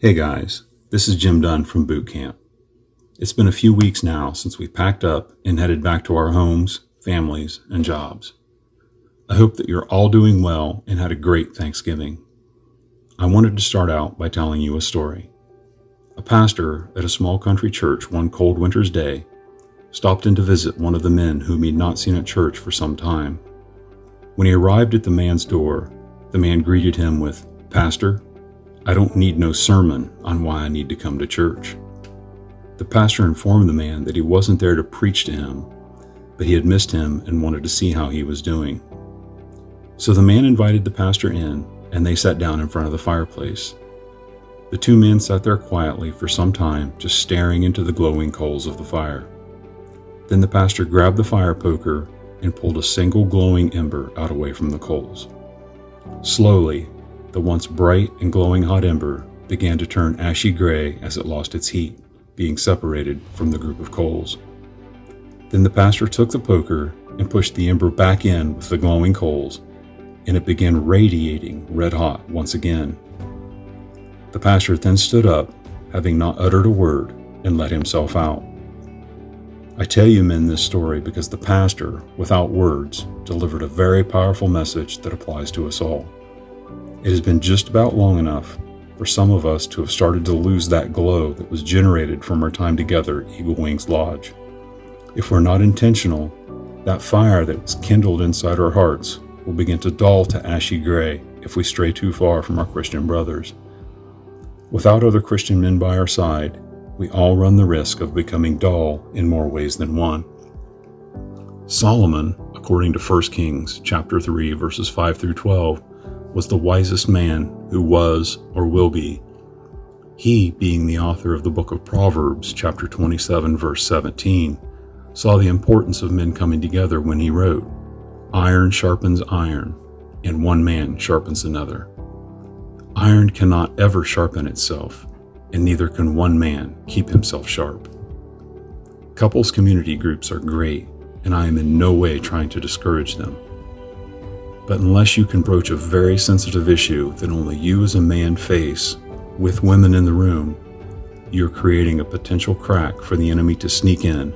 Hey guys, this is Jim Dunn from Boot Camp. It's been a few weeks now since we packed up and headed back to our homes, families, and jobs. I hope that you're all doing well and had a great Thanksgiving. I wanted to start out by telling you a story. A pastor at a small country church one cold winter's day stopped in to visit one of the men whom he'd not seen at church for some time. When he arrived at the man's door, the man greeted him with, "Pastor, I don't need no sermon on why I need to come to church." The pastor informed the man that he wasn't there to preach to him, but he had missed him and wanted to see how he was doing. So the man invited the pastor in, and they sat down in front of the fireplace. The two men sat there quietly for some time, just staring into the glowing coals of the fire. Then the pastor grabbed the fire poker and pulled a single glowing ember out away from the coals. Slowly, the once bright and glowing hot ember began to turn ashy gray as it lost its heat, being separated from the group of coals. Then the pastor took the poker and pushed the ember back in with the glowing coals, and it began radiating red hot once again. The pastor then stood up, having not uttered a word, and let himself out. I tell you men this story because the pastor, without words, delivered a very powerful message that applies to us all. It has been just about long enough for some of us to have started to lose that glow that was generated from our time together at Eagle Wings Lodge. If we're not intentional, that fire that was kindled inside our hearts will begin to dull to ashy gray if we stray too far from our Christian brothers. Without other Christian men by our side, we all run the risk of becoming dull in more ways than one. Solomon, according to 1 Kings chapter 3, verses 5 through 12, was the wisest man who was or will be. He, being the author of the book of Proverbs, chapter 27, verse 17, saw the importance of men coming together when he wrote, "Iron sharpens iron, and one man sharpens another." Iron cannot ever sharpen itself, and neither can one man keep himself sharp. Couples community groups are great, and I am in no way trying to discourage them. But unless you can broach a very sensitive issue that only you as a man face with women in the room, you're creating a potential crack for the enemy to sneak in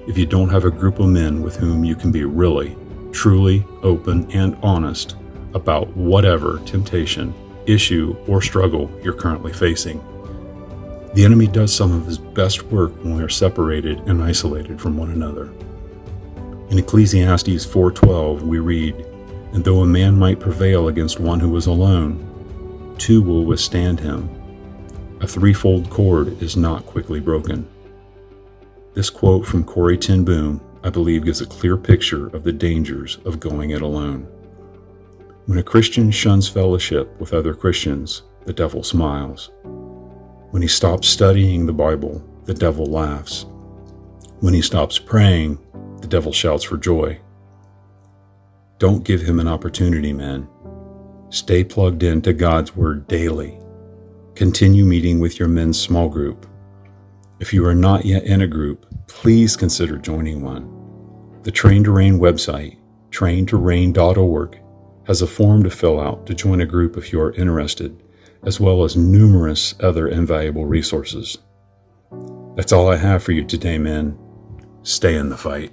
if you don't have a group of men with whom you can be really, truly open and honest about whatever temptation, issue, or struggle you're currently facing. The enemy does some of his best work when we are separated and isolated from one another. In Ecclesiastes 4:12, we read, "And though a man might prevail against one who is alone, two will withstand him. A threefold cord is not quickly broken." This quote from Corrie ten Boom, I believe, gives a clear picture of the dangers of going it alone. When a Christian shuns fellowship with other Christians, the devil smiles. When he stops studying the Bible, the devil laughs. When he stops praying, the devil shouts for joy. Don't give him an opportunity, men. Stay plugged into God's Word daily. Continue meeting with your men's small group. If you are not yet in a group, please consider joining one. The Train to Reign website, traintoreign.org, has a form to fill out to join a group if you are interested, as well as numerous other invaluable resources. That's all I have for you today, men. Stay in the fight.